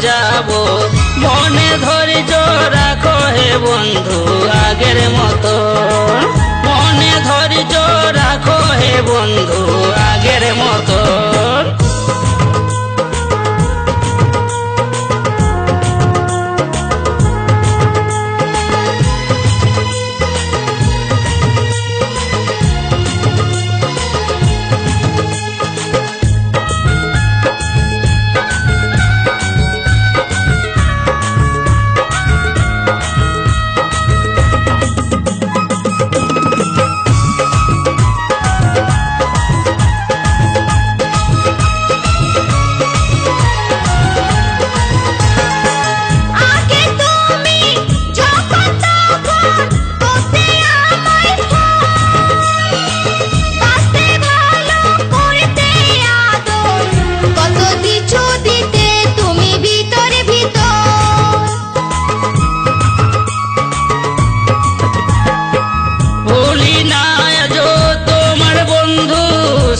যাবো মনে ধৈর্য রাখো হে বন্ধু আগের মতো, মনে ধৈর্য রাখো হে বন্ধু আগের মতো।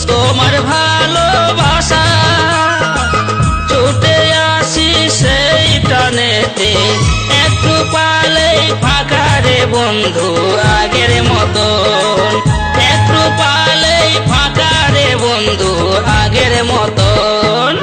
তোমার ভালোবাসা ছুটে আসি সেই টানেতে, একটু পালেই ফাঁকা রে বন্ধু আগের মতন, একটু পালেই ফাঁকা রে বন্ধু আগের মতন।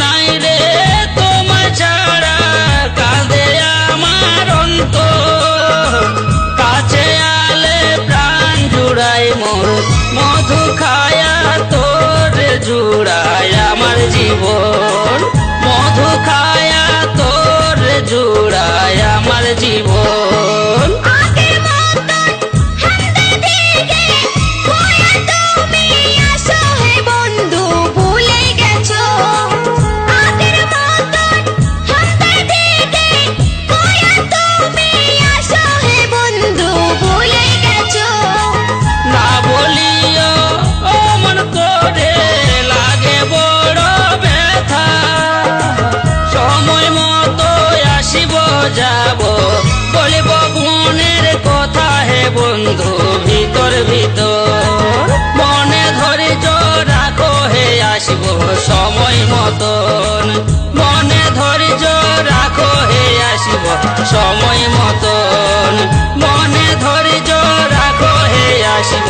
নাই রে তোমার ছাড়া কাঁদে আমার অন্তর, কাছে আলে প্রাণ জুড়াই মোর, মধু খায়া তোর জুড়াই আমার জীবন, মধু খায়া তোর জুড়াই আমার জীবন। যাবো বলিব মনের কথা হে বন্ধু ভিতর ভিতর, মনে ধৈর্য রাখো হে আসব সময় মতন, মনে ধৈর্য রাখো হে আসব সময় মতন, মনে ধৈর্য রাখো হে আসব